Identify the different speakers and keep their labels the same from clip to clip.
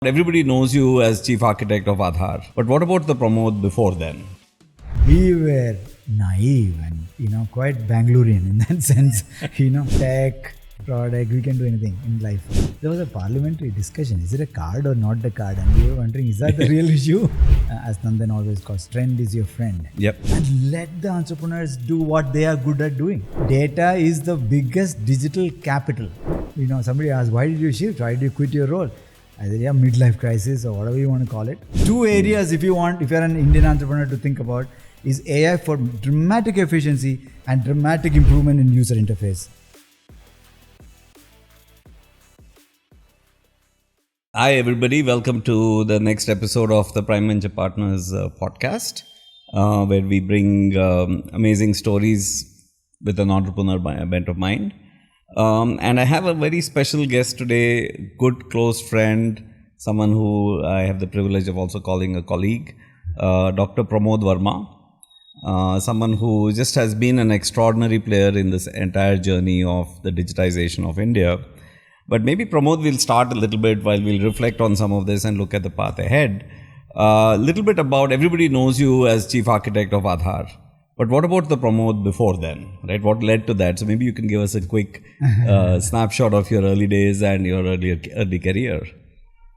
Speaker 1: Everybody knows you as Chief Architect of Aadhaar. But what about the Pramod before then?
Speaker 2: We were naive and, quite Bangalorean in that sense. Tech, product, we can do anything in life. There was a parliamentary discussion. Is it a card or not the card? And we were wondering, is that the real issue? As Nandan always calls, trend is your friend.
Speaker 1: Yep.
Speaker 2: And let the entrepreneurs do what they are good at doing. Data is the biggest digital capital. Somebody asked, why did you shift? Why did you quit your role? I said, midlife crisis or whatever you want to call it. Two areas if you're an Indian entrepreneur to think about is AI for dramatic efficiency and dramatic improvement in user interface.
Speaker 1: Hi everybody, welcome to the next episode of the Prime Venture Partners podcast, where we bring amazing stories with an entrepreneur bent of mind. And I have a very special guest today, good close friend, someone who I have the privilege of also calling a colleague, Dr. Pramod Varma, someone who just has been an extraordinary player in this entire journey of the digitization of India. But maybe Pramod will start a little bit while we'll reflect on some of this and look at the path ahead. A little bit about, everybody knows you as Chief Architect of Aadhaar. But what about the Pramod before then, right? What led to that? So maybe you can give us a quick snapshot of your early days and your early career.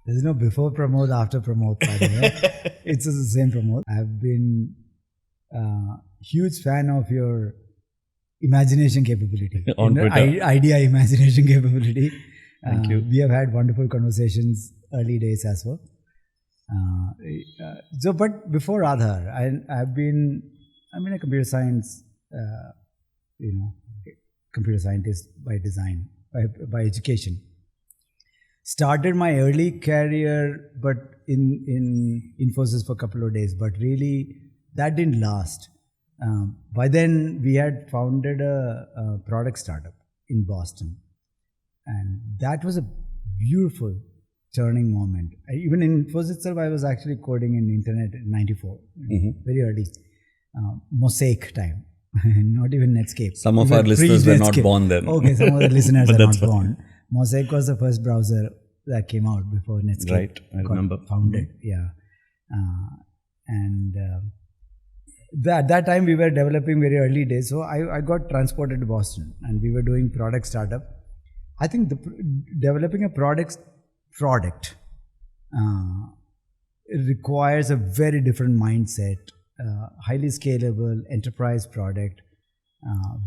Speaker 2: There's no before Pramod, after Pramod, by the way. It's the same Pramod. I've been a huge fan of your imagination capability.
Speaker 1: On Twitter.
Speaker 2: Idea imagination capability.
Speaker 1: Thank you.
Speaker 2: We have had wonderful conversations early days as well. But before Aadhaar, I'm a computer science, computer scientist by design, by education. Started my early career, but in Infosys for a couple of days, but really that didn't last. By then, we had founded a product startup in Boston, and that was a beautiful turning moment. Even in Infosys itself, I was actually coding in internet in '94, very early. Mosaic time, not even Netscape.
Speaker 1: Some of our listeners were not born then.
Speaker 2: Okay, some of the listeners are not born. Mosaic was the first browser that came out before Netscape.
Speaker 1: Right, I remember.
Speaker 2: Founded, yeah. At that time, we were developing very early days. So I got transported to Boston and we were doing product startup. I think developing a product it requires a very different mindset. Highly scalable enterprise product,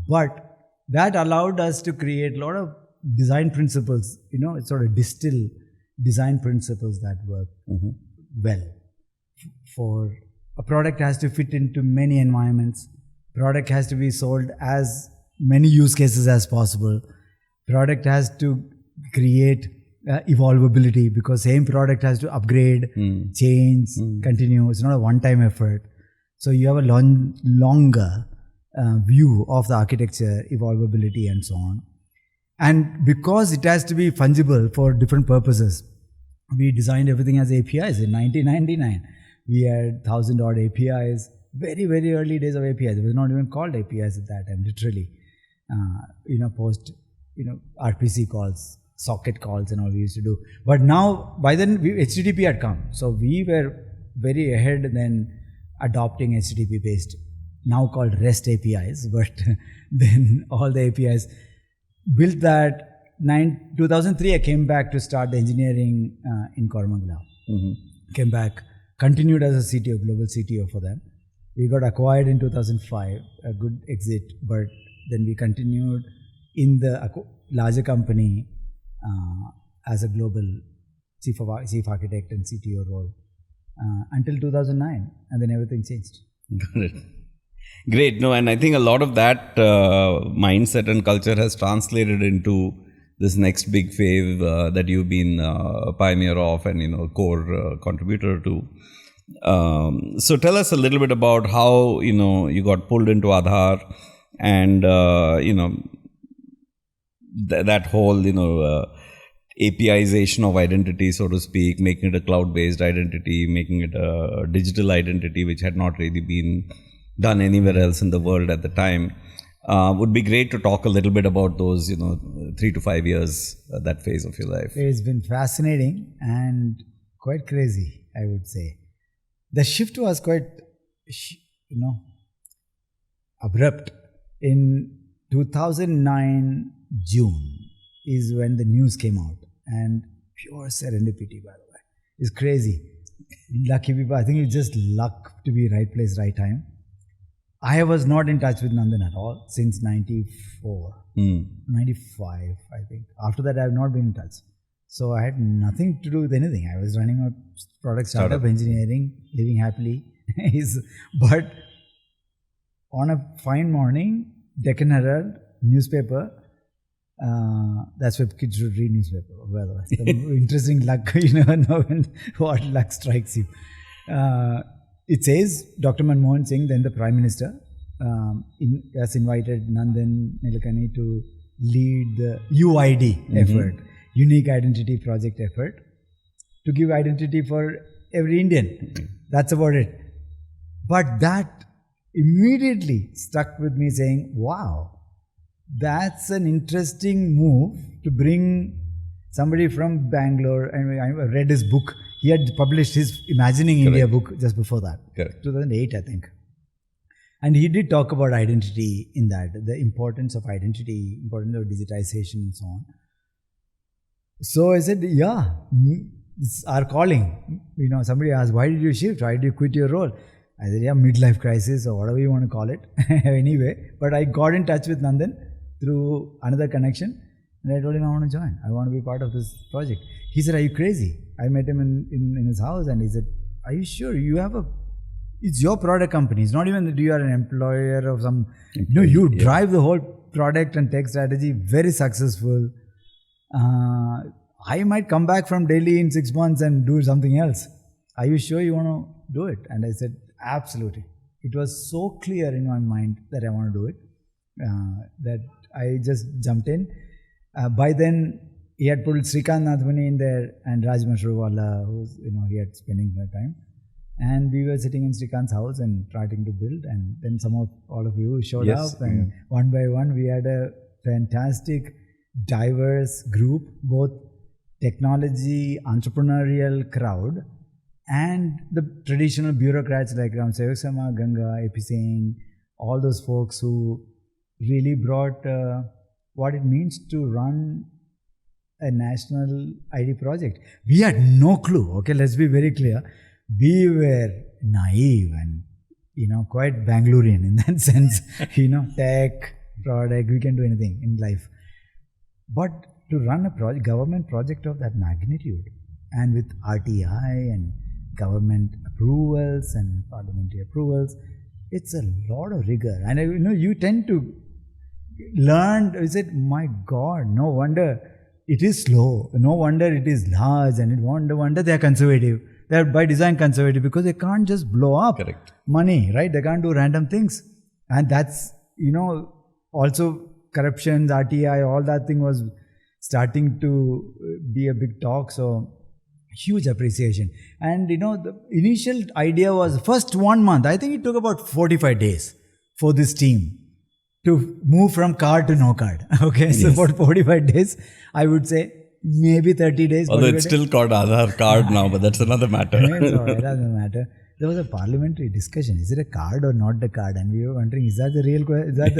Speaker 2: but that allowed us to create a lot of design principles. It's sort of distill design principles that work well. For a product has to fit into many environments. Product has to be sold as many use cases as possible. Product has to create evolvability because same product has to upgrade, change, continue. It's not a one-time effort. So you have a longer view of the architecture, evolvability and so on. And because it has to be fungible for different purposes, we designed everything as APIs in 1999. We had 1,000 odd APIs, very, very early days of APIs. It was not even called APIs at that time, literally. RPC calls, socket calls and all we used to do. But now, by then, HTTP had come. So we were very ahead then adopting HTTP based, now called REST APIs, but then all the APIs built that. 2003, I came back to start the engineering in Koramangala. Came back, continued as a CTO, global CTO for them. We got acquired in 2005, a good exit, but then we continued in the larger company as a global chief architect and CTO role. Until 2009, and then everything changed.
Speaker 1: Got it. Great. No, and I think a lot of that mindset and culture has translated into this next big wave that you've been a pioneer of and core contributor to. So tell us a little bit about how you got pulled into Aadhaar and that whole APIization of identity, so to speak, making it a cloud-based identity, making it a digital identity, which had not really been done anywhere else in the world at the time. Would be great to talk a little bit about those, 3 to 5 years, that phase of your life.
Speaker 2: It's been fascinating, and quite crazy, I would say. The shift was quite, abrupt. In 2009 June is when the news came out, and pure serendipity, by the way. It's crazy. Lucky people. I think it's just luck to be right place, right time. I was not in touch with Nandan at all since 94, 95, I think. After that, I have not been in touch. So I had nothing to do with anything. I was running a product startup, engineering, living happily. But on a fine morning, Deccan Herald newspaper, that's where kids should read newspaper, by the way. The interesting luck, you never know what luck strikes you. It says Dr. Manmohan Singh, then the Prime Minister, has invited Nandan Nilekani to lead the UID effort, Unique Identity Project effort, to give identity for every Indian. That's about it. But that immediately stuck with me, saying, wow, that's an interesting move to bring somebody from Bangalore. And I read his book. He had published his Imagining India book just before that. 2008, I think. And he did talk about identity in that, the importance of identity, importance of digitization and so on. So I said, yeah, it's our calling. Somebody asked, why did you shift? Why did you quit your role? I said, yeah, midlife crisis or whatever you want to call it. Anyway, but I got in touch with Nandan through another connection. And I told him, I want to join. I want to be part of this project. He said, are you crazy? I met him in his house and he said, are you sure? It's your product company. It's not even that you are an employer of some... No, you drive the whole product and tech strategy, very successful. I might come back from Delhi in 6 months and do something else. Are you sure you want to do it? And I said, absolutely. It was so clear in my mind that I want to do it, that I just jumped in. By then, he had put Srikant Nadhwani in there and Raj Mashruwala, who's, he had spending my time. And we were sitting in Srikant's house and trying to build. And then some of all of you showed up. And one by one, we had a fantastic, diverse group, both technology, entrepreneurial crowd, and the traditional bureaucrats like Ram Sevak Sama, Ganga, AP Singh, all those folks who really brought what it means to run a national ID project. We had no clue, okay, let's be very clear. We were naive and, quite Bangalorean in that sense. Tech, product, we can do anything in life. But to run a government project of that magnitude and with RTI and government approvals and parliamentary approvals, it's a lot of rigor. And you tend to learn, you said, my God, no wonder it is slow, no wonder it is large, and no wonder they are conservative. They are by design conservative because they can't just blow up money, right? They can't do random things. And that's, also corruption, RTI, all that thing was starting to be a big talk. So huge appreciation. And the initial idea was first 1 month. I think it took about 45 days for this team to move from card to no card. Okay, so about 45 days, I would say. Maybe 30 days.
Speaker 1: Although it's still called Aadhaar card now, but that's another matter.
Speaker 2: It doesn't matter. There was a parliamentary discussion. Is it a card or not the card? And we were wondering, is that the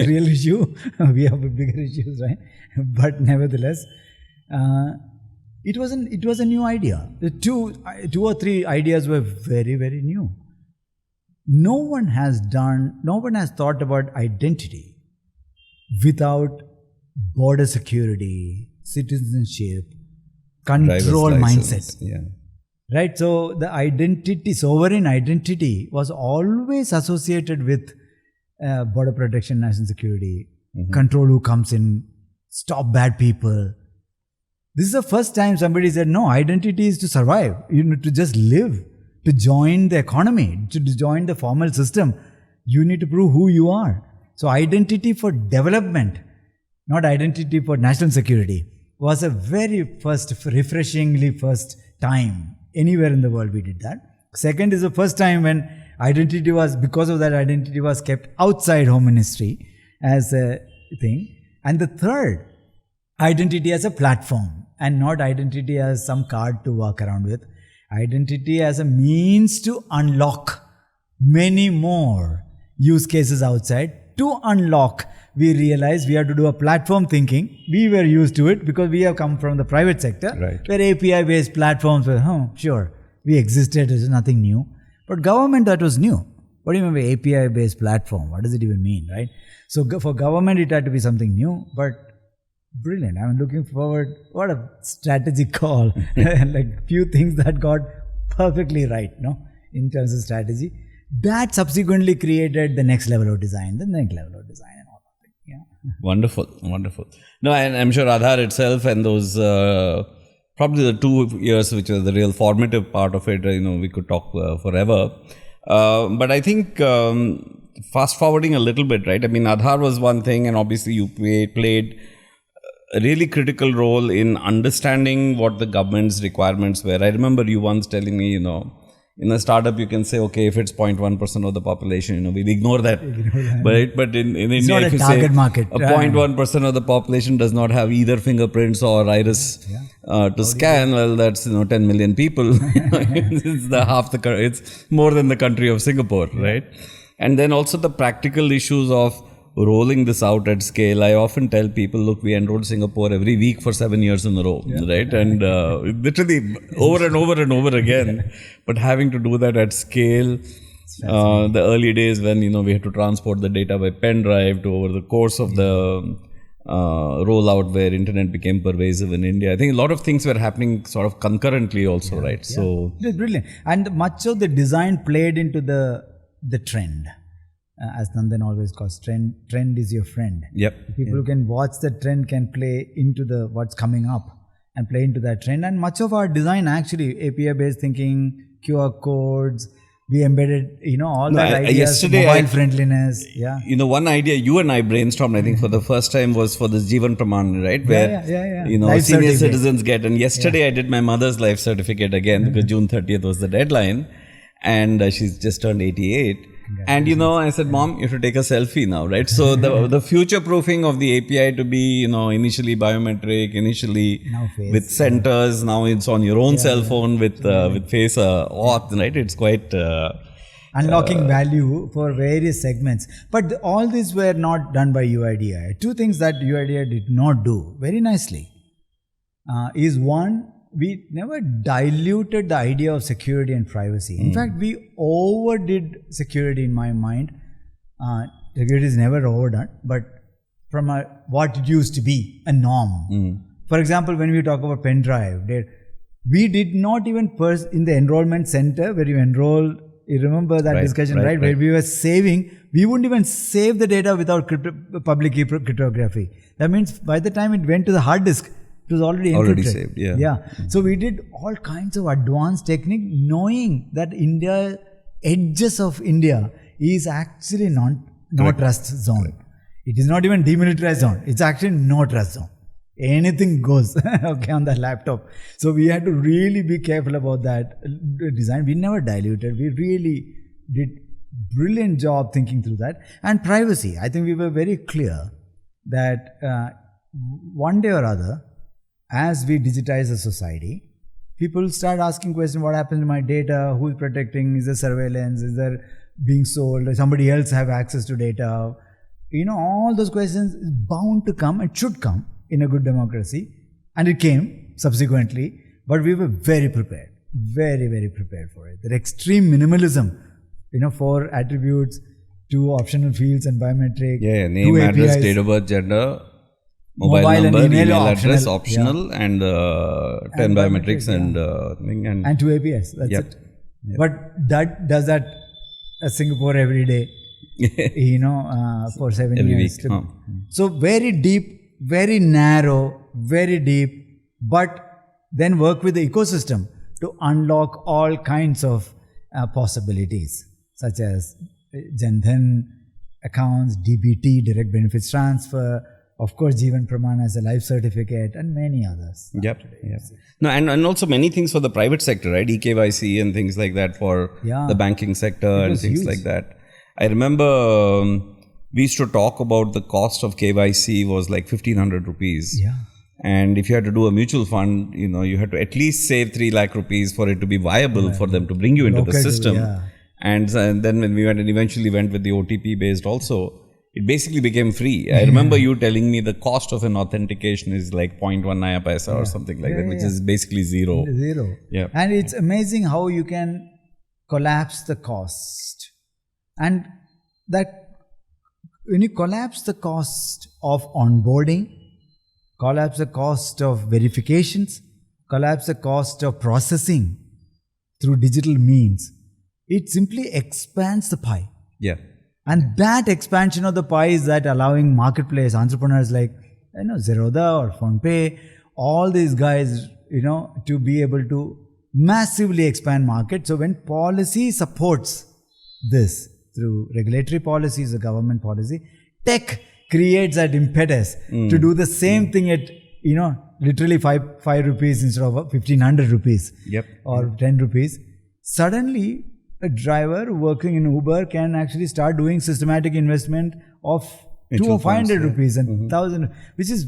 Speaker 2: real issue? We have bigger issues, right? But nevertheless, it was a new idea. The two or three ideas were very, very new. No one has thought about identity without border security, citizenship, control mindset. Right? So the identity, sovereign identity was always associated with border protection, national security, control who comes in, stop bad people. This is the first time somebody said, no, identity is to survive, to just live, to join the economy, to join the formal system. You need to prove who you are. So identity for development, not identity for national security, was a very refreshingly first time anywhere in the world we did that. Second is the first time when because of that identity was kept outside Home Ministry as a thing. And the third, identity as a platform and not identity as some card to walk around with. Identity as a means to unlock many more use cases outside. To unlock, we realized we have to do a platform thinking. We were used to it because we have come from the private sector, where API-based platforms were, sure, we existed, it's nothing new. But government, that was new. What do you mean by API-based platform? What does it even mean, right? So for government, it had to be something new, but brilliant. I'm looking forward. What a strategic call. Like few things that got perfectly right, in terms of strategy. That subsequently created the next level of design, and all of it. Yeah.
Speaker 1: Wonderful. No, and I'm sure Aadhaar itself and those probably the 2 years which was the real formative part of it. We could talk forever. But I think fast forwarding a little bit, right? I mean, Aadhaar was one thing, and obviously you played a really critical role in understanding what the government's requirements were. I remember you once telling me, in a startup, you can say, okay, if it's 0.1% of the population, we'll ignore that. But in India, if you say
Speaker 2: market.
Speaker 1: 0.1% of the population does not have either fingerprints or iris to scan, well, that's 10 million people. It's more than the country of Singapore, right? And then also the practical issues of rolling this out at scale. I often tell people, look, we enrolled Singapore every week for 7 years in a row, right? And literally over and over and over again. But having to do that at scale, the early days when, we had to transport the data by pen drive to over the course of the rollout where internet became pervasive in India. I think a lot of things were happening sort of concurrently also, right? So
Speaker 2: it was brilliant. And much of the design played into the trend. As Nandan always calls, trend is your friend. People who can watch the trend can play into what's coming up and play into that trend. And much of our design actually, API-based thinking, QR codes, we embedded, all that ideas, mobile friendliness.
Speaker 1: One idea you and I brainstormed, I think, for the first time was for this Jeevan Praman, right? Where, senior citizens get. And yesterday I did my mother's life certificate again because June 30th was the deadline. And she's just turned 88. And I said, Mom, you have to take a selfie now, right? So the future proofing of the API to be, initially biometric, initially with centers, now it's on your own cell phone with face auth, right? It's quite
Speaker 2: unlocking value for various segments. But all these were not done by UIDAI. Two things that UIDAI did not do very nicely is one, we never diluted the idea of security and privacy. In fact, we overdid security in my mind. Security is never overdone, but from what it used to be, a norm. For example, when we talk about pen drive, we did not even in the enrollment center where you enroll, you remember that discussion, right? Where we were saving, we wouldn't even save the data without public key cryptography. That means by the time it went to the hard disk, it was already
Speaker 1: saved.
Speaker 2: So we did all kinds of advanced technique, knowing that edges of India is actually no trust zone. It is not even demilitarized zone. It's actually no trust zone. Anything goes on the laptop. So we had to really be careful about that design. We never diluted. We really did brilliant job thinking through that. And privacy. I think we were very clear that one day or other, as we digitize the society, people start asking questions, what happens to my data, who's protecting, is there surveillance, is there being sold, does somebody else have access to data? All those questions is bound to come and should come in a good democracy. And it came subsequently, but we were very prepared, very, very prepared for it. The extreme minimalism, 4 attributes, 2 optional fields and biometric.
Speaker 1: Name, address, date of birth, gender, mobile number, and email address, optional, and 10 biometrics
Speaker 2: and 2 APIs. That's it. But does that Singapore every day, for 7
Speaker 1: every
Speaker 2: years.
Speaker 1: Week.
Speaker 2: So very deep, very narrow, very deep, but then work with the ecosystem to unlock all kinds of possibilities, such as Jan Dhan accounts, DBT, direct benefits transfer, of course, Jeevan Praman as a life certificate, and many others.
Speaker 1: No, and also many things for the private sector, right? eKYC and things like that for the banking sector and things like that. I remember we used to talk about the cost of KYC was like 1,500 rupees. And if you had to do a mutual fund, you had to at least save 3 lakh rupees for it to be viable for them to bring you into the system. And then when we went and eventually went with the OTP based also, it basically became free. I remember you telling me the cost of an authentication is like 0.1 naya paisa or something like that, which is basically zero. Yeah.
Speaker 2: And it's amazing how you can collapse the cost. And that when you collapse the cost of onboarding, collapse the cost of verifications, collapse the cost of processing through digital means, it simply expands the pie.
Speaker 1: Yeah.
Speaker 2: And that expansion of the pie is that allowing marketplace entrepreneurs like Zerodha or PhonePe, all these guys, to be able to massively expand market. So when policy supports this through regulatory policies, the government policy, tech creates that impetus to do the same thing at, literally 5 rupees instead of 1500 rupees or 10 rupees. Suddenly, a driver working in Uber can actually start doing systematic investment of 200 or 500 rupees and 1000, which is,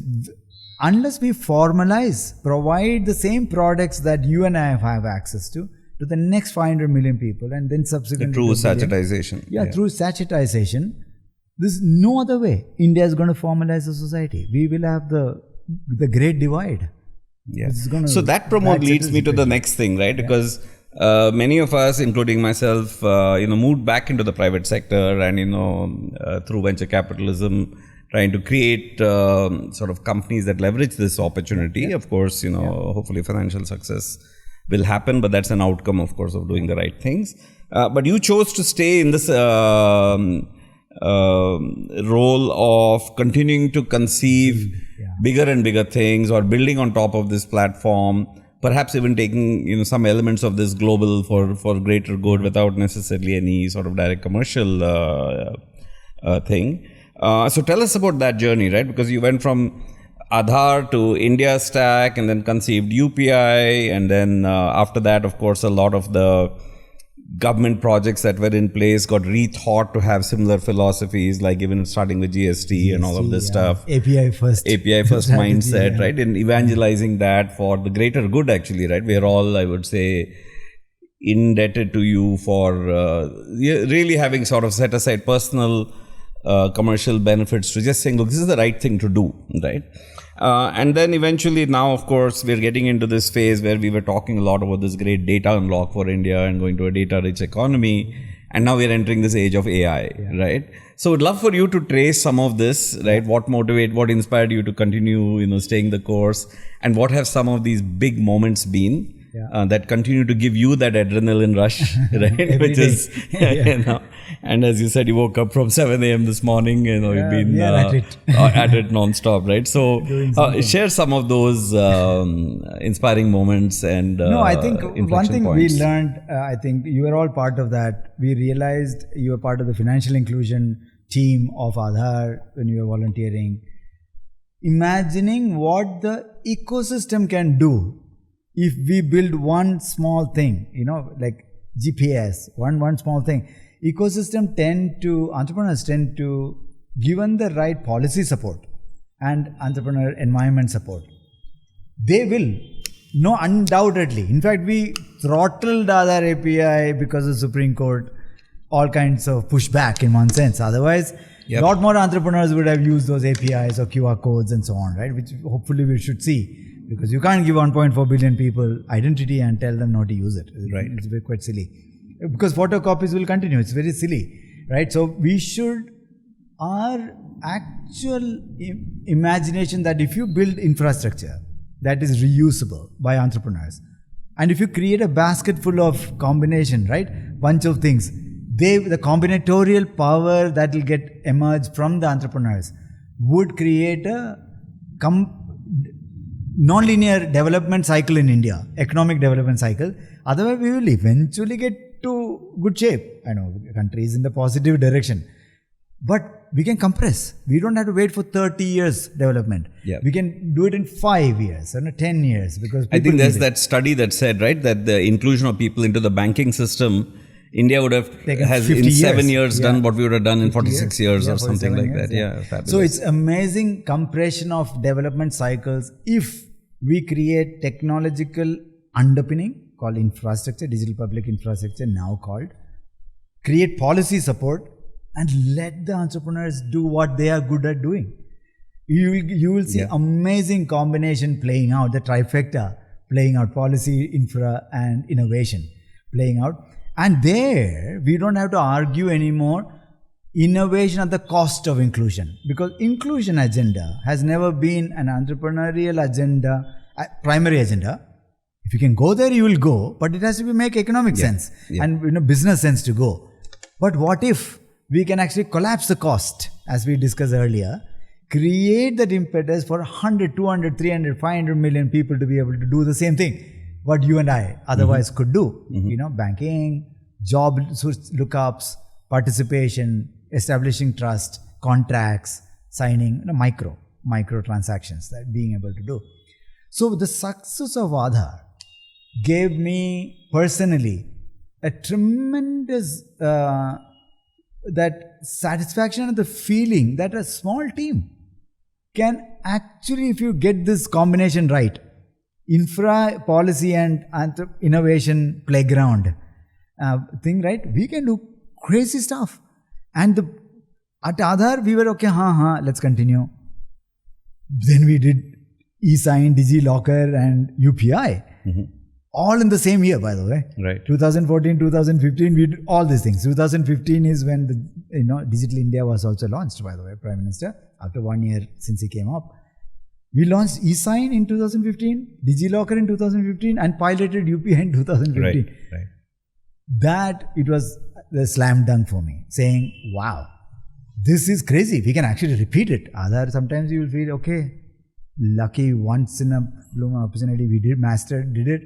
Speaker 2: unless we formalize, provide the same products that you and I have access to the next 500 million people, and then subsequently
Speaker 1: through sachetization.
Speaker 2: Through sachetization, there's no other way India is going to formalize the society. We will have the great divide.
Speaker 1: Yeah. So that, Pramod, leads me to the next thing, right? Because many of us, including myself, moved back into the private sector and, through venture capitalism, trying to create sort of companies that leverage this opportunity. Of course, hopefully financial success will happen, but that's an outcome, of course, of doing the right things. But you chose to stay in this role of continuing to conceive bigger and bigger things, or building on top of this platform, perhaps even taking some elements of this global for greater good without necessarily any sort of direct commercial thing. So tell us about that journey, right? Because you went from Aadhaar to India Stack, and then conceived UPI, and then after that, of course, a lot of the government projects that were in place got rethought to have similar philosophies, like even starting with GST and all of this stuff.
Speaker 2: API first
Speaker 1: mindset, right? And evangelizing that for the greater good, actually, right? We're all, I would say, indebted to you for really having sort of set aside personal commercial benefits to just saying, look, this is the right thing to do, right? And then eventually now, of course, we're getting into this phase where we were talking a lot about this great data unlock for India and going to a data-rich economy. And now we're entering this age of AI, right? So I'd love for you to trace some of this, right? What inspired you to continue, staying the course? And what have some of these big moments been? That continue to give you that adrenaline rush, right? Which is, and as you said, you woke up from 7 a.m. this morning, you've been at it non-stop, right? So share some of those inspiring moments and
Speaker 2: I think one thing points. We learned, I think you were all part of that. We realized you were part of the financial inclusion team of Aadhaar when you were volunteering. Imagining what the ecosystem can do if we build one small thing, like GPS, one small thing. Entrepreneurs tend to, given the right policy support and entrepreneur environment support, they will, undoubtedly. In fact, we throttled Aadhaar API because of Supreme Court, all kinds of pushback in one sense. Otherwise, a lot more entrepreneurs would have used those APIs or QR codes and so on, right? Which hopefully we should see. Because you can't give 1.4 billion people identity and tell them not to use it.
Speaker 1: Right.
Speaker 2: It's quite silly. Because photocopies will continue. It's very silly. Right? So we should, our actual imagination that if you build infrastructure that is reusable by entrepreneurs, and if you create a basket full of combination, right? Bunch of things, the combinatorial power that will get emerged from the entrepreneurs would create a non-linear development cycle in India, economic development cycle. Otherwise, we will eventually get to good shape. I know the country is in the positive direction, but we can compress. We don't have to wait for 30 years development. We can do it in 5 years or 10 years, because
Speaker 1: I think there's that study that said, right, that the inclusion of people into the banking system India would have has
Speaker 2: 50
Speaker 1: in 7
Speaker 2: years.
Speaker 1: years done what we would have done in 46 years or something like that. Yeah, fabulous.
Speaker 2: So it's amazing compression of development cycles if we create technological underpinning called infrastructure, digital public infrastructure now called, create policy support and let the entrepreneurs do what they are good at doing. You will see amazing combination playing out, the trifecta playing out, policy, infra and innovation playing out. And there we don't have to argue anymore innovation at the cost of inclusion, because inclusion agenda has never been an entrepreneurial agenda, primary agenda. If you can go there, you will go, but it has to make economic sense and business sense to go. But what if we can actually collapse the cost, as we discussed earlier, create that impetus for 100, 200, 300, 500 million people to be able to do the same thing what you and I otherwise could do. Banking, job lookups, participation, establishing trust, contracts, signing, micro transactions, that being able to do. So the success of Aadhaar gave me personally a tremendous that satisfaction and the feeling that a small team can actually, if you get this combination right, infra, policy and innovation playground thing right, we can do crazy stuff. And at Aadhaar, we were okay, let's continue. Then we did e-sign, DigiLocker and UPI. All in the same year, by the way.
Speaker 1: Right.
Speaker 2: 2014, 2015, we did all these things. 2015 is when the Digital India was also launched, by the way, Prime Minister, after 1 year since he came up. We launched e-sign in 2015, DigiLocker in 2015 and piloted UPI in 2015.
Speaker 1: Right.
Speaker 2: That, it was the slam dunk for me, saying, wow, this is crazy. We can actually repeat it. Aadhaar, sometimes you will feel, okay, lucky, once in a blue opportunity, we did it.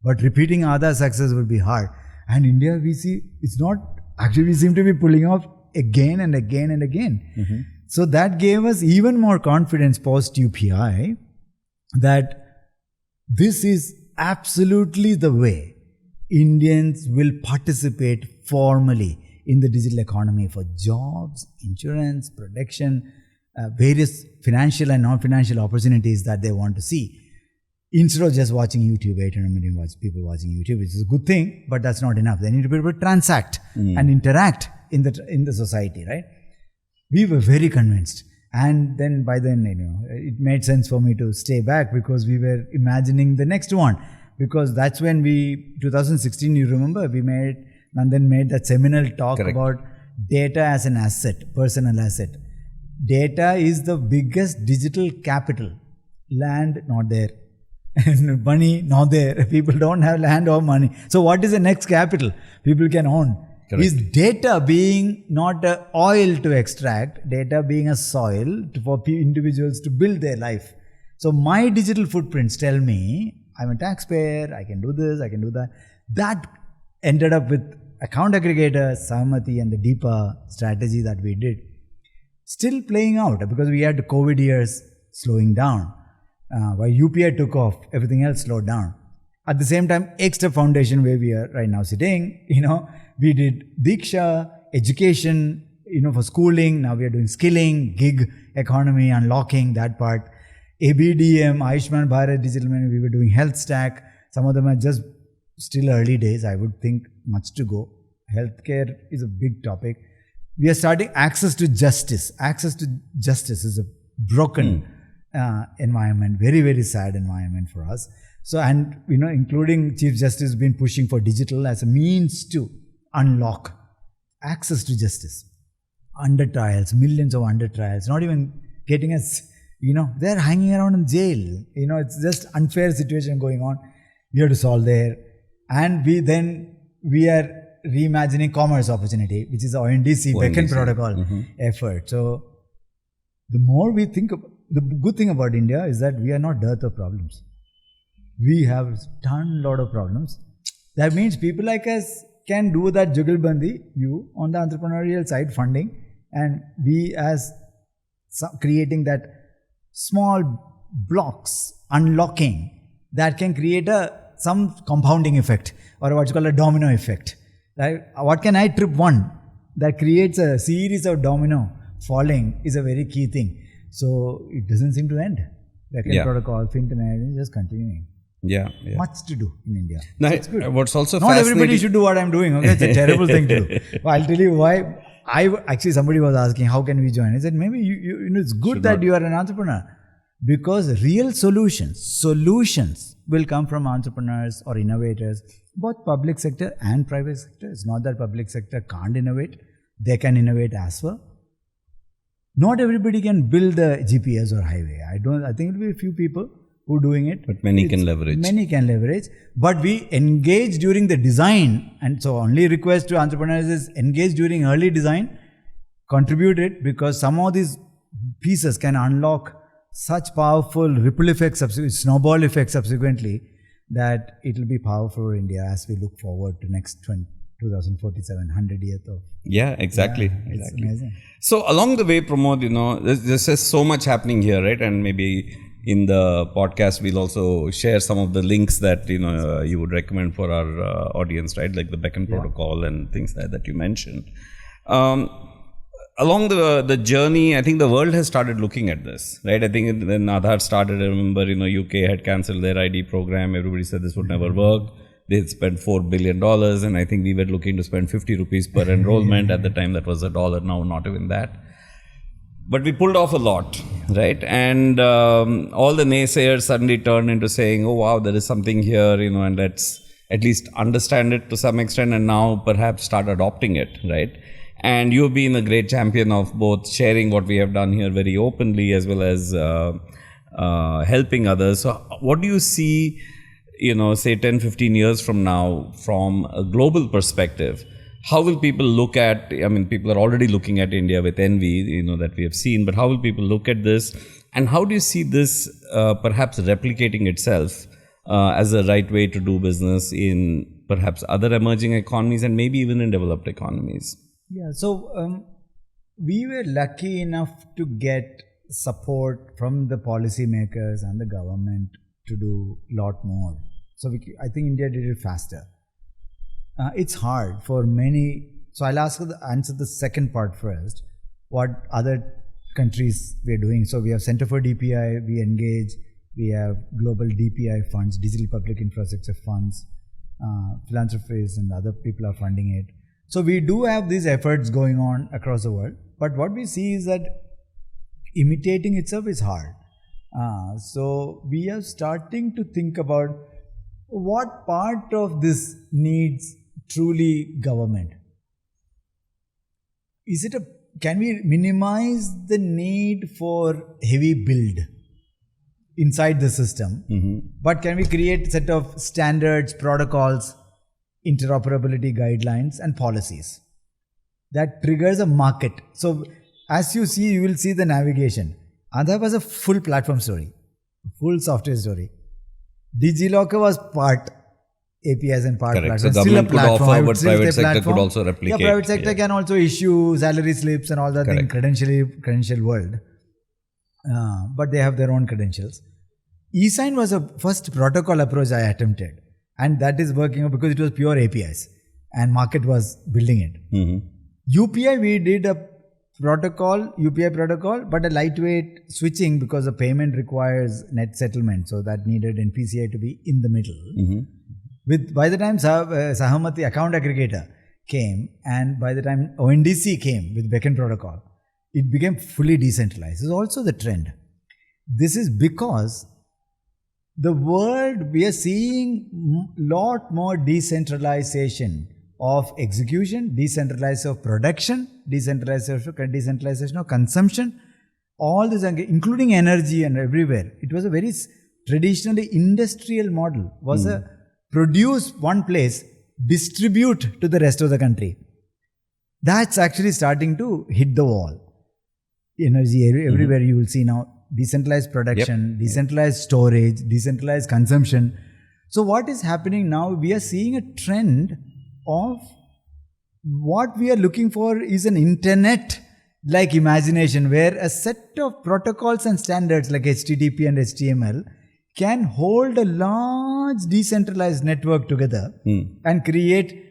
Speaker 2: But repeating Aadhaar success would be hard. And India, we see, it's not, actually we seem to be pulling off again and again and again. So that gave us even more confidence post UPI that this is absolutely the way Indians will participate formally in the digital economy for jobs, insurance, protection, various financial and non-financial opportunities that they want to see. Instead of just watching YouTube, 800 million people watching YouTube, which is a good thing, but that's not enough. They need to be able to transact and interact in the society, right? We were very convinced. And then by then, it made sense for me to stay back because we were imagining the next one. Because that's when 2016, you remember, Nandan made that seminal talk about data as an asset, personal asset. Data is the biggest digital capital. Land, not there. And money, not there. People don't have land or money. So what is the next capital people can own? Correct. Is data being not oil to extract, data being a soil for individuals to build their life. So my digital footprints tell me, I'm a taxpayer, I can do this, I can do that. That ended up with account aggregator, Sahmati and the DIPA strategy that we did. Still playing out because we had the COVID years slowing down. While UPI took off, everything else slowed down. At the same time, EkStep Foundation, where we are right now sitting, we did Diksha, education, for schooling. Now we are doing skilling, gig economy, unlocking that part. ABDM, Ayushman Bharat Digital Money, we were doing health stack. Some of them are just still early days. I would think much to go. Healthcare is a big topic. We are starting access to justice. Access to justice is a broken environment, very, very sad environment for us. So, and including Chief Justice been pushing for digital as a means to unlock access to justice. Under trials, millions of under trials, not even getting us, they're hanging around in jail. It's just unfair situation going on. We have to solve there. And we are reimagining commerce opportunity, which is ONDC, Beckn Protocol effort. So the more we think, the good thing about India is that we are not dearth of problems. We have a lot of problems. That means people like us can do that jugalbandi, you on the entrepreneurial side funding, and we as creating that small blocks, unlocking, that can create some compounding effect or what's called a domino effect. Like, what can I trip one that creates a series of domino falling is a very key thing. So it doesn't seem to end. Beckn Protocol, FinTech is just continuing.
Speaker 1: Yeah.
Speaker 2: Much to do in India.
Speaker 1: Now,
Speaker 2: So it's good.
Speaker 1: what's also
Speaker 2: Not everybody should do what I'm doing. Okay, it's a terrible thing to do. But I'll tell you why. Actually, somebody was asking, how can we join? I said, maybe you know, it's good that you are an entrepreneur, because real solutions will come from entrepreneurs or innovators, both public sector and private sector. It's not that public sector can't innovate; they can innovate as well. Not everybody can build a GPS or highway. I think it will be a few people who are doing it.
Speaker 1: But many can leverage.
Speaker 2: Many can leverage. But we engage during the design. And so only request to entrepreneurs is engage during early design, contribute it, because some of these pieces can unlock such powerful ripple effects, snowball effects subsequently, that it will be powerful for India as we look forward to next 2047, 100 years of.
Speaker 1: Yeah, exactly.
Speaker 2: It's amazing.
Speaker 1: So along the way, Pramod, you know, there's just so much happening here, right? And maybe in the podcast, we'll also share some of the links that, you know, you would recommend for our audience, right? Like the Beckn Protocol and things that you mentioned. Along the journey, I think the world has started looking at this, right? I think when Aadhaar started, I remember, you know, UK had cancelled their ID program. Everybody said this would never work. They had spent $4 billion, and I think we were looking to spend 50 rupees per enrollment. At the time, that was $1. Now, not even that. But we pulled off a lot, right? And all the naysayers suddenly turned into saying, oh, wow, there is something here, you know, and let's at least understand it to some extent, and now perhaps start adopting it, right? And you've been a great champion of both sharing what we have done here very openly, as well as helping others. So what do you see, you know, say 10, 15 years from now, from a global perspective? How will people look at, I mean, people are already looking at India with envy, you know, that we have seen, but how will people look at this? And how do you see this perhaps replicating itself as a right way to do business in perhaps other emerging economies and maybe even in developed economies?
Speaker 2: Yeah, so we were lucky enough to get support from the policymakers and the government to do a lot more. So I think India did it faster. It's hard for many. So I'll answer the second part first. What other countries we are doing? So we have Center for DPI, we engage. We have global DPI funds, digital public infrastructure funds, philanthropists and other people are funding it. So we do have these efforts going on across the world. But what we see is that imitating itself is hard. So we are starting to think about what part of this needs truly government. Can we minimize the need for heavy build inside the system? But can we create a set of standards, protocols, interoperability guidelines and policies that triggers a market? So as you see, you will see the navigation. Aadhaar was a full platform story, full software story. DigiLocker was part APIs and part
Speaker 1: Correct.
Speaker 2: platform.
Speaker 1: So
Speaker 2: Still a
Speaker 1: government could
Speaker 2: platform.
Speaker 1: offer, but private sector could also replicate.
Speaker 2: Yeah, private sector can also issue salary slips and all that in credential world. But they have their own credentials. eSign was a first protocol approach I attempted. And that is working out because it was pure APIs and market was building it. UPI, we did a UPI protocol, but a lightweight switching because the payment requires net settlement. So that needed NPCI to be in the middle. By the time Sahamati account aggregator came and by the time ONDC came with Beckn Protocol, it became fully decentralized. This is also the trend. This is because the world, we are seeing lot more decentralization of execution, decentralization of production, decentralization of consumption, all this, including energy and everywhere. It was a very traditionally industrial model, was a produce one place, distribute to the rest of the country. That's actually starting to hit the wall. Energy, everywhere you will see now. Decentralized production, decentralized storage, decentralized consumption. So what is happening now, we are seeing a trend of what we are looking for is an internet-like imagination where a set of protocols and standards like HTTP and HTML can hold a large decentralized network together and create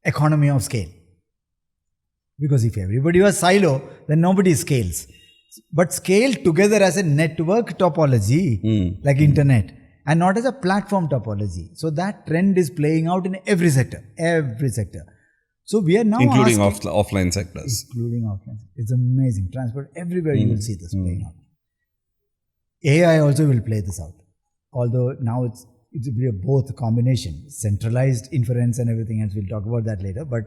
Speaker 2: economy of scale. Because if everybody was silo, then nobody scales. But scale together as a network topology, like internet, and not as a platform topology. So that trend is playing out in every sector. So we are now
Speaker 1: including offline sectors.
Speaker 2: Including offline. It's amazing. Transport, everywhere you will see this playing out. AI also will play this out. Although now it's both combination, centralized inference and everything else. We'll talk about that later. But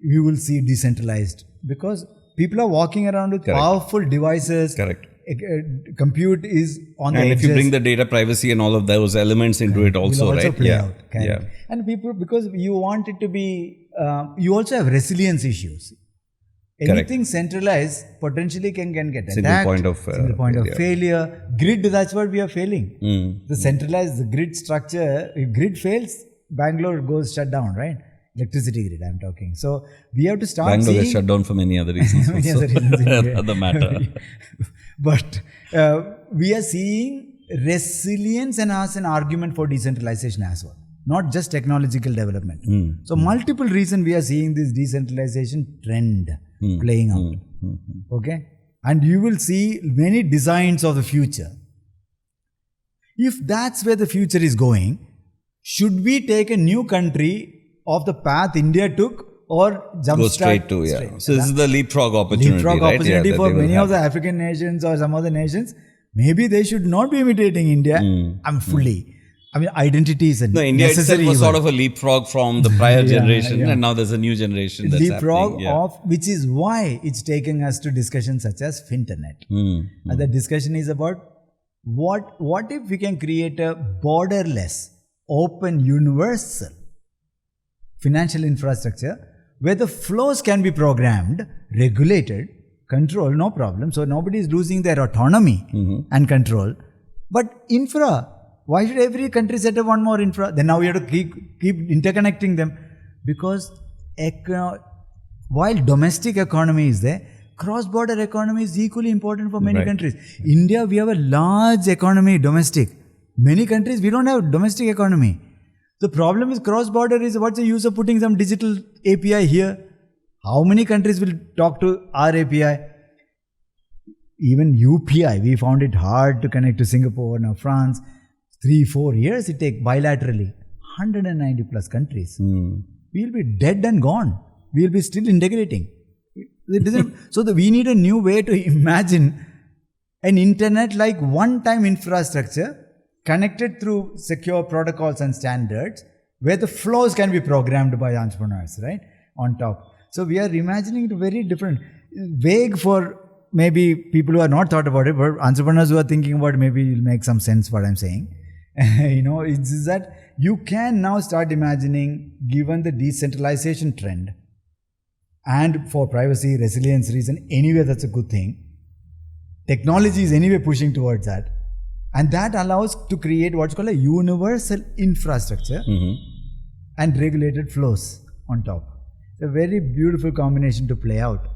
Speaker 2: we will see decentralized because people are walking around with powerful devices.
Speaker 1: Correct.
Speaker 2: Compute is on the edges.
Speaker 1: And if you bring the data privacy and all of those elements into it also, right?
Speaker 2: Play out. And people, because you want it to be, you also have resilience issues. Anything centralized potentially can get attacked. Single point of failure. Grid, that's what we are failing. The centralized, the grid structure, if grid fails, Bangalore goes shut down, right? Electricity grid, I'm talking. So we have to start
Speaker 1: Bangalore gets shut down for many other reasons. Other matter.
Speaker 2: But we are seeing resilience and as an argument for decentralization as well. Not just technological development. So multiple reasons we are seeing this decentralization trend playing out. Okay? And you will see many designs of the future. If that's where the future is going, should we take a new country of the path India took or
Speaker 1: go straight to, So this is the leapfrog opportunity,
Speaker 2: opportunity for many of the African nations or some other nations. Maybe they should not be imitating India. Identity is
Speaker 1: India itself was sort of a leapfrog from the prior generation, and now there's a new generation that's happening.
Speaker 2: Which is why it's taking us to discussions such as Finternet. And the discussion is about what if we can create a borderless, open, universal financial infrastructure where the flows can be programmed, regulated, controlled, no problem. So nobody is losing their autonomy and control. But infra, why should every country set up one more infra? Then now we have to keep interconnecting them. Because while domestic economy is there, cross-border economy is equally important for many countries. India, we have a large economy, domestic. Many countries, we don't have domestic economy. The problem is cross-border is what's the use of putting some digital API here? How many countries will talk to our API? Even UPI, we found it hard to connect to Singapore, now France. 3-4 years it takes bilaterally. 190 plus countries. We'll be dead and gone. We'll be still integrating. So we need a new way to imagine an internet like one-time infrastructure connected through secure protocols and standards where the flows can be programmed by entrepreneurs, right? On top. So we are imagining it very different. Vague for maybe people who are not thought about it, but entrepreneurs who are thinking about it, maybe it'll make some sense what I'm saying. It's that you can now start imagining, given the decentralization trend, and for privacy, resilience reason, anyway that's a good thing. Technology is anyway pushing towards that. And that allows to create what's called a universal infrastructure and regulated flows on top. It's a very beautiful combination to play out.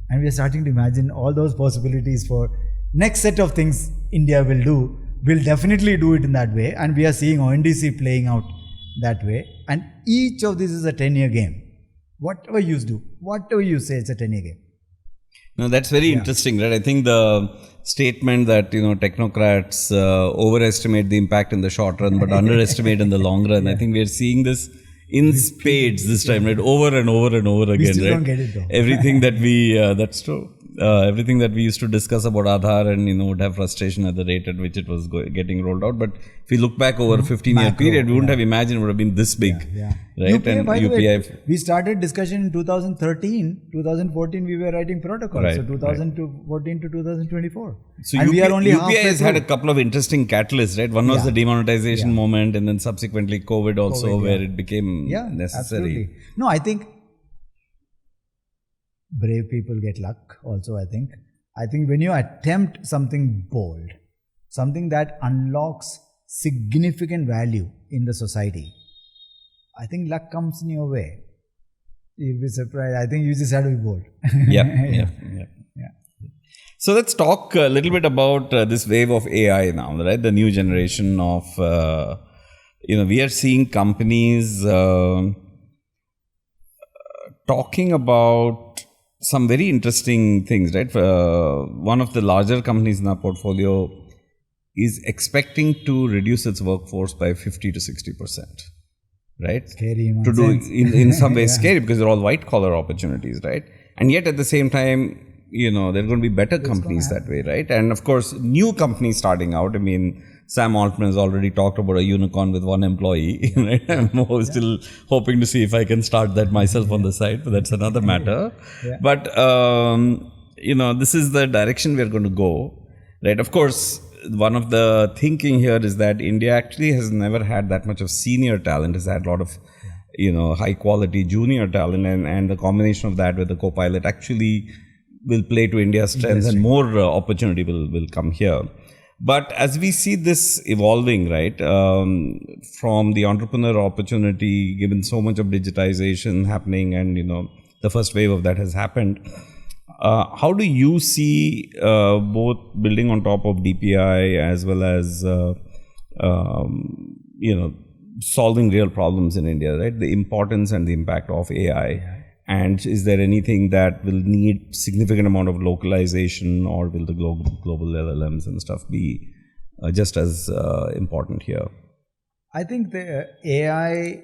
Speaker 2: And we are starting to imagine all those possibilities for next set of things India will do. We'll definitely do it in that way. And we are seeing ONDC playing out that way. And each of these is a 10-year game. Whatever you do, whatever you say, it's a 10-year game.
Speaker 1: No, that's very interesting, right? I think the statement that, technocrats overestimate the impact in the short run, but underestimate in the long run. I think we're seeing this in spades this time, right? Over and over and over again,
Speaker 2: we still
Speaker 1: right?
Speaker 2: Don't get it though.
Speaker 1: Everything that we, that's true. Everything that we used to discuss about Aadhaar and, would have frustration at the rate at which it was getting rolled out. But if we look back over a 15-year period, we wouldn't have imagined it would have been this big, right?
Speaker 2: UPI, and by the way, we started discussion in 2013. 2014, we were writing protocols.
Speaker 1: Right,
Speaker 2: so 2014 to 2024.
Speaker 1: So and we are only UPI has had a couple of interesting catalysts, right? One was the demonetization moment, and then subsequently COVID also, where it became necessary.
Speaker 2: Absolutely. No, I think brave people get luck also, I think. I think when you attempt something bold, something that unlocks significant value in the society, I think luck comes in your way. You'll be surprised. I think you just have to be bold.
Speaker 1: Yeah. So let's talk a little bit about this wave of AI now, right? The new generation of, we are seeing companies talking about some very interesting things, right? One of the larger companies in our portfolio is expecting to reduce its workforce by 50 to 60%, right?
Speaker 2: Scary.
Speaker 1: To do in some ways scary, because they're all white collar opportunities, right? And yet at the same time, there are going to be better companies that way, right? And of course, new companies starting out. I mean, Sam Altman has already talked about a unicorn with one employee, right? I'm still hoping to see if I can start that myself on the side, but that's another matter. But, this is the direction we're going to go, right? Of course, one of the thinking here is that India actually has never had that much of senior talent, has had a lot of, high quality junior talent, and the combination of that with the co-pilot actually will play to India's strengths, and more opportunity will come here. But as we see this evolving, right, from the entrepreneur opportunity, given so much of digitization happening, and, the first wave of that has happened, how do you see both building on top of DPI as well as, solving real problems in India, right? The importance and the impact of AI. And is there anything that will need significant amount of localization, or will the global LLMs and stuff be just as important here?
Speaker 2: I think the AI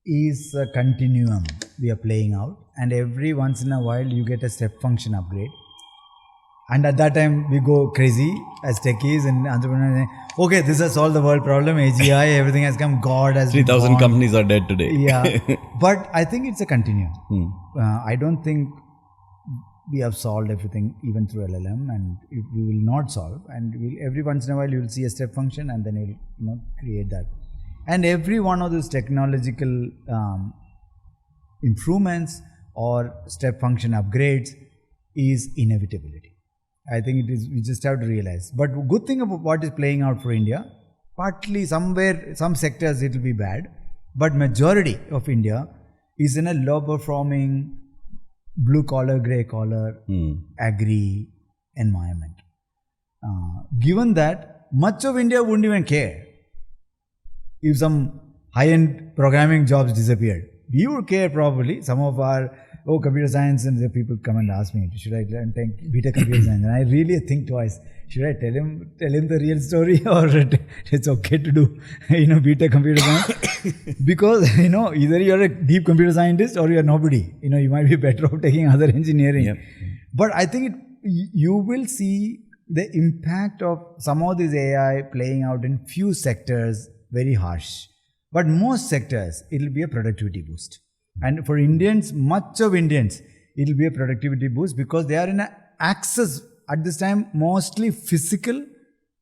Speaker 2: is a continuum we are playing out, and every once in a while you get a step function upgrade. And at that time we go crazy as techies and entrepreneurs. Okay, this has solved the world problem. AGI, everything has come. God has
Speaker 1: 3,000 companies are dead today.
Speaker 2: Yeah, but I think it's a continuum. I don't think we have solved everything even through LLM, and we will not solve. And every once in a while you will see a step function, and then you'll create that. And every one of those technological improvements or step function upgrades is inevitability. I think it is. We just have to realize. But good thing about what is playing out for India, partly somewhere, some sectors it will be bad, but majority of India is in a low performing blue collar, grey collar, agri environment. Given that, much of India wouldn't even care if some high-end programming jobs disappeared. We would care probably. Some of our computer science, and the people come and ask me, should I take BTech computer science? And I really think twice. Should I tell him the real story, or it's okay to do BTech computer science? Because either you're a deep computer scientist or you're nobody. You might be better off taking other engineering. Yep. But I think you will see the impact of some of this AI playing out in few sectors very harsh. But most sectors, it will be a productivity boost. And for Indians, much of Indians, it will be a productivity boost, because they are in an access at this time, mostly physical,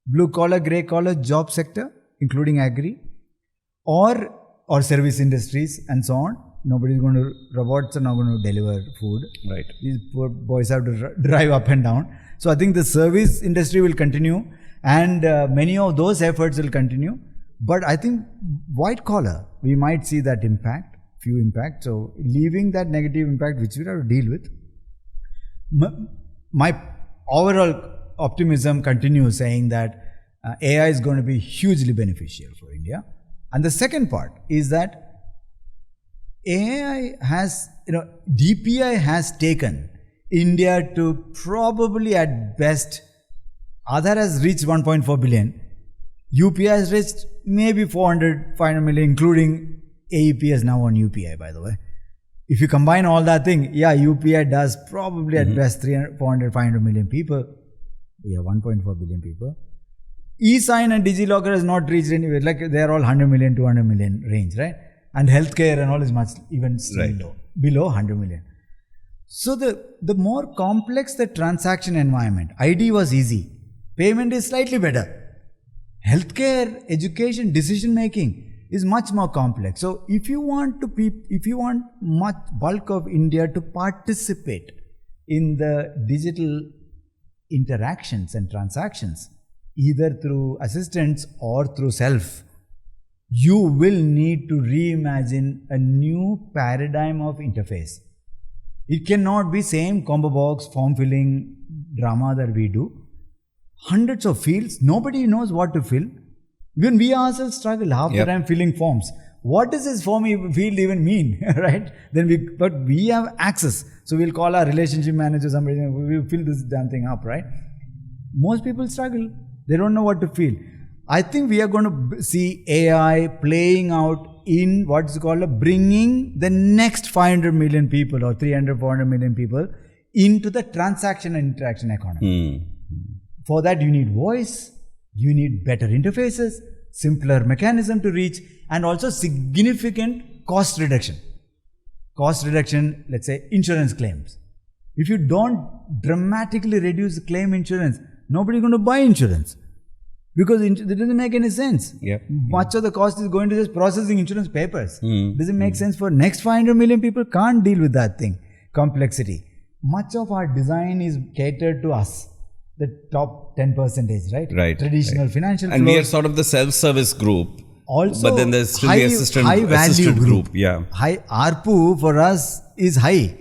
Speaker 2: blue collar, grey collar job sector, including agri, or service industries and so on. Robots are not going to deliver food.
Speaker 1: Right.
Speaker 2: These poor boys have to drive up and down. So I think the service industry will continue, and many of those efforts will continue. But I think white collar, we might see that impact. Few impact. So leaving that negative impact, which we have to deal with, my overall optimism continues, saying that AI is going to be hugely beneficial for India. And the second part is that AI has, DPI has taken India to probably at best, Aadhaar has reached 1.4 billion. UPI has reached maybe 500 million, including AEP is now on UPI, by the way. If you combine all that thing, UPI does probably at best 300, 400, 500 million people. We have 1.4 billion people. E-sign and DigiLocker has not reached anywhere. Like they are all 100 million, 200 million range, right? And healthcare and all is much even still low, below 100 million. So the more complex the transaction environment, ID was easy. Payment is slightly better. Healthcare, education, decision making is much more complex. So if you want much bulk of India to participate in the digital interactions and transactions, either through assistants or through self, you will need to reimagine a new paradigm of interface. It cannot be same combo box, form filling drama that we do. Hundreds of fields, nobody knows what to fill. Even we ourselves struggle half the time filling forms. what does this for me field even mean, right? But we have access. So we'll call our relationship manager, somebody, we'll fill this damn thing up, right? Most people struggle. They don't know what to feel. I think we are going to see AI playing out in what's called bringing the next 500 million people or 300, 400 million people into the transaction and interaction economy. For that, you need voice, you need better interfaces, simpler mechanism to reach, and also significant cost reduction. Cost reduction, let's say insurance claims. If you don't dramatically reduce the claim insurance, nobody's going to buy insurance. Because it doesn't make any sense. Much of the cost is going to just processing insurance papers. Doesn't make sense for next 500 million people. Can't deal with that thing. Complexity. Much of our design is catered to us. The top 10%, right?
Speaker 1: Right.
Speaker 2: Traditional financial
Speaker 1: and
Speaker 2: flows.
Speaker 1: we are sort of the self-service group.
Speaker 2: Also,
Speaker 1: but then there's still the assisted group. Yeah.
Speaker 2: High ARPU for us is high.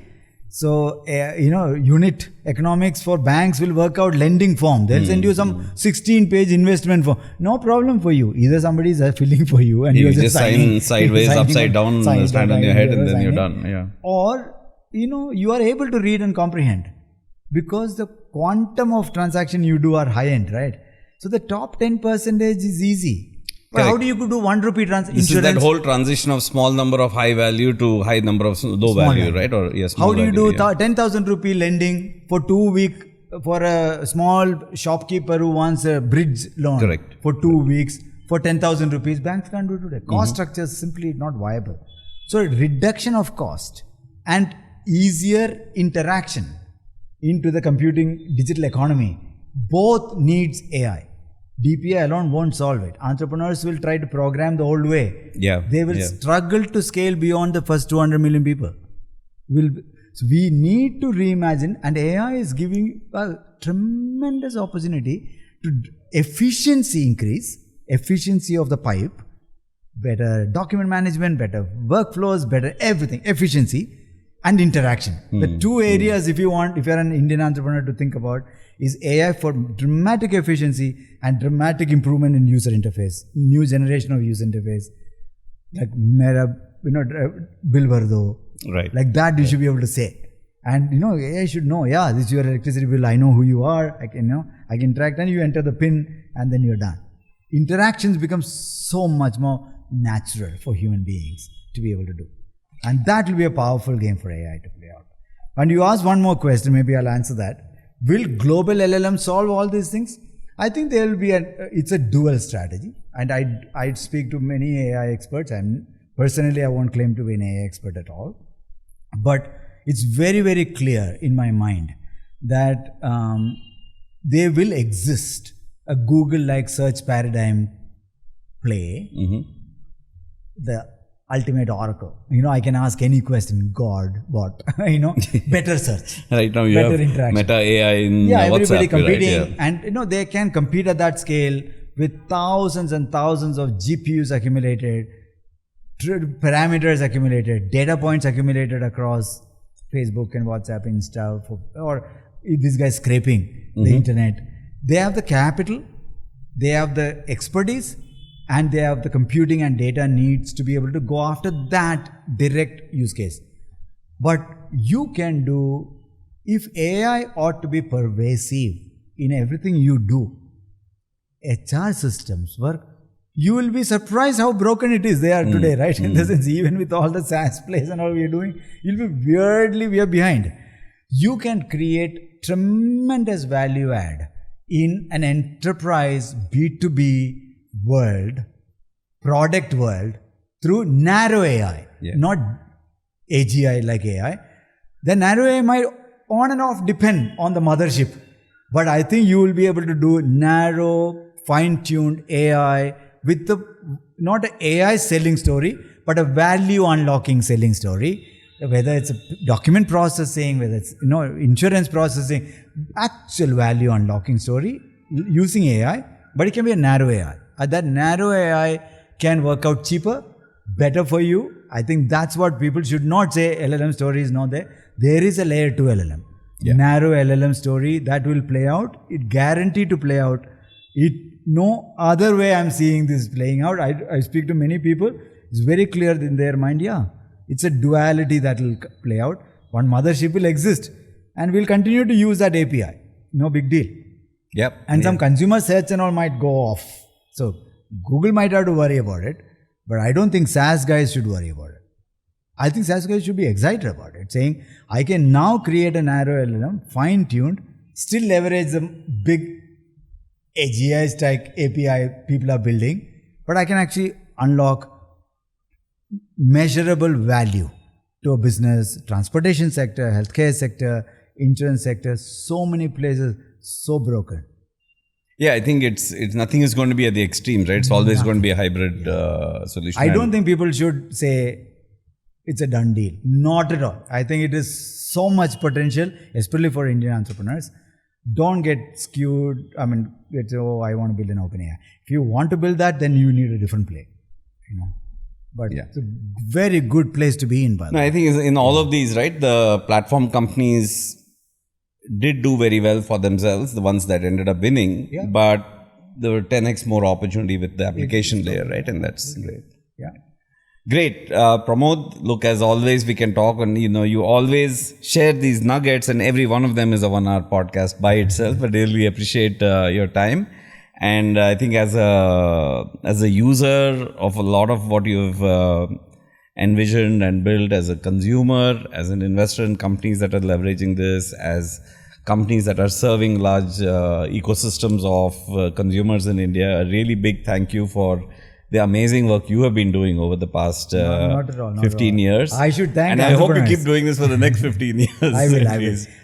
Speaker 2: So, unit economics for banks will work out lending form. They'll send you some 16-page investment form. No problem for you. Either somebody is filling for you and you're just
Speaker 1: sign sideways, upside down, stand on your head and then you're done. Yeah.
Speaker 2: Or, you are able to read and comprehend because the quantum of transaction you do are high-end, right? So, the top 10% is easy. But how do you do 1 rupee insurance?
Speaker 1: This is that whole transition of small number of high value to high number of low value, right? Or yes.
Speaker 2: How do you do 10,000 rupee lending for 2 weeks for a small shopkeeper who wants a bridge loan?
Speaker 1: Correct.
Speaker 2: For 2 weeks for 10,000 rupees? Banks can't do it today. Cost structure is simply not viable. So reduction of cost and easier interaction into the computing digital economy both needs AI. DPI alone won't solve it. Entrepreneurs will try to program the old way. They will struggle to scale beyond the first 200 million people. So we need to reimagine, and AI is giving a tremendous opportunity to efficiency increase, efficiency of the pipe, better document management, better workflows, better everything, efficiency and interaction. The two areas if you're an Indian entrepreneur to think about is AI for dramatic efficiency and dramatic improvement in user interface, new generation of user interface, like Mera, bill vardo,
Speaker 1: right?
Speaker 2: Like that you should be able to say, and AI should know, this is your electricity bill. I know who you are. I can interact, and you enter the PIN, and then you're done. Interactions become so much more natural for human beings to be able to do, and that will be a powerful game for AI to play out. And you asked one more question, maybe I'll answer that. Will global LLM solve all these things? I think there will be it's a dual strategy, and I speak to many AI experts, and personally I won't claim to be an AI expert at all, but it's very, very clear in my mind that there will exist a Google-like search paradigm play, the ultimate oracle. I can ask any question, God, what, better search.
Speaker 1: Right now you
Speaker 2: better
Speaker 1: have
Speaker 2: interaction.
Speaker 1: Meta AI in
Speaker 2: everybody
Speaker 1: WhatsApp,
Speaker 2: competing,
Speaker 1: right?
Speaker 2: and they can compete at that scale with thousands and thousands of GPUs accumulated, parameters accumulated, data points accumulated across Facebook and WhatsApp, Insta, or these guys scraping the internet. They have the capital, they have the expertise, and they have the computing and data needs to be able to go after that direct use case. But you can do, if AI ought to be pervasive in everything you do, HR systems work, you will be surprised how broken it is there today, right? In the sense, even with all the SaaS plays and all we are doing, you'll be we are behind. You can create tremendous value add in an enterprise B2B world, product world, through narrow AI, not AGI like AI. The narrow AI might on and off depend on the mothership, but I think you will be able to do narrow, fine-tuned AI with not an AI selling story, but a value unlocking selling story. Whether it's a document processing, whether it's insurance processing, actual value unlocking story using AI, but it can be a narrow AI. That narrow AI can work out cheaper, better for you. I think that's what people should not say LLM story is not there. There is a layer 2 LLM. Narrow LLM story that will play out. It guaranteed to play out. No other way I'm seeing this playing out. I speak to many people. it's very clear in their mind, it's a duality that will play out. One mothership will exist and we'll continue to use that API. No big deal.
Speaker 1: Yep.
Speaker 2: And some consumer search and all might go off. So Google might have to worry about it, but I don't think SaaS guys should worry about it. I think SaaS guys should be excited about it, saying, I can now create a narrow LLM, fine-tuned, still leverage the big AGIs type API people are building, but I can actually unlock measurable value to a business, transportation sector, healthcare sector, insurance sector, so many places, so broken.
Speaker 1: Yeah, I think it's nothing is going to be at the extremes, right? It's always going to be a hybrid solution.
Speaker 2: I don't think people should say it's a done deal. Not at all. I think it is so much potential, especially for Indian entrepreneurs. Don't get skewed. I mean, I want to build an OpenAI. If you want to build that, then you need a different play. But it's a very good place to be in, by the way.
Speaker 1: I think in all of these, right, the platform companies did do very well for themselves, the ones that ended up winning, but there were 10x more opportunity with the application layer, right? And that's great.
Speaker 2: Yeah.
Speaker 1: Great. Pramod, look, as always, we can talk and, you always share these nuggets and every one of them is a 1-hour podcast by itself, but really appreciate your time. And I think as a user of a lot of what you've envisioned and built, as a consumer, as an investor in companies that are leveraging this, as companies that are serving large ecosystems of consumers in India, a really big thank you for the amazing work you have been doing over the past 15 years.
Speaker 2: I should thank
Speaker 1: and I hope you keep doing this for the next 15 years.
Speaker 2: I will.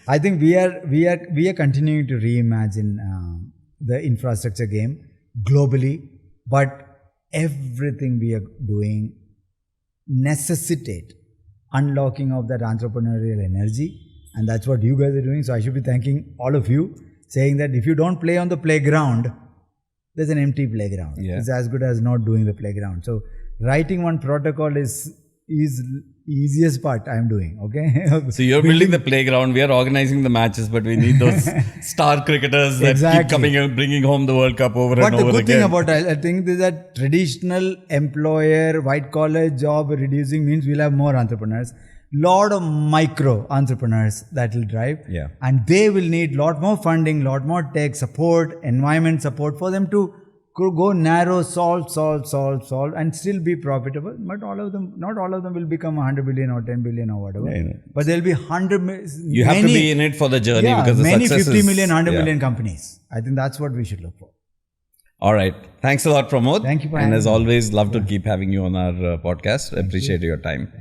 Speaker 2: I think we are continuing to reimagine the infrastructure game globally, but everything we are doing necessitate unlocking of that entrepreneurial energy, and that's what you guys are doing. So I should be thanking all of you, saying that if you don't play on the playground, there's an empty playground. It's as good as not doing the playground. So writing one protocol is easiest part I'm doing. Okay.
Speaker 1: So you're building the playground. We are organizing the matches, but we need those star cricketers that keep coming and bringing home the World Cup over and over again.
Speaker 2: But the good thing about I think is that traditional employer white collar job reducing means we'll have more entrepreneurs. Lot of micro entrepreneurs that will drive, and they will need lot more funding, lot more tech support, environment support for them to go narrow, solve, and still be profitable. But not all of them will become 100 billion or 10 billion or whatever. But there'll be 100.
Speaker 1: You have to be in it for the journey, because the
Speaker 2: many
Speaker 1: success
Speaker 2: 50 million, 100 million companies. I think that's what we should look for.
Speaker 1: All right. Thanks a lot, Pramod.
Speaker 2: Thank you.
Speaker 1: And as always, love to keep having you on our podcast. Appreciate your time.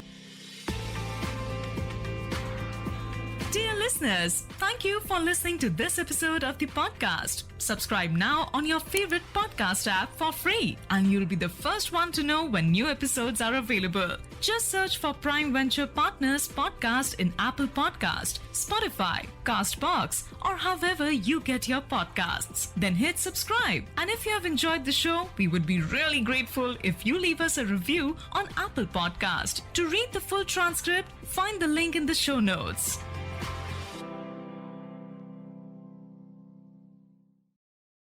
Speaker 3: Listeners, thank you for listening to this episode of the podcast. Subscribe now on your favorite podcast app for free, and you'll be the first one to know when new episodes are available. Just search for Prime Venture Partners Podcast in Apple Podcast, Spotify, Castbox, or however you get your podcasts. Then hit subscribe. And if you have enjoyed the show, we would be really grateful if you leave us a review on Apple Podcast. To read the full transcript, find the link in the show notes.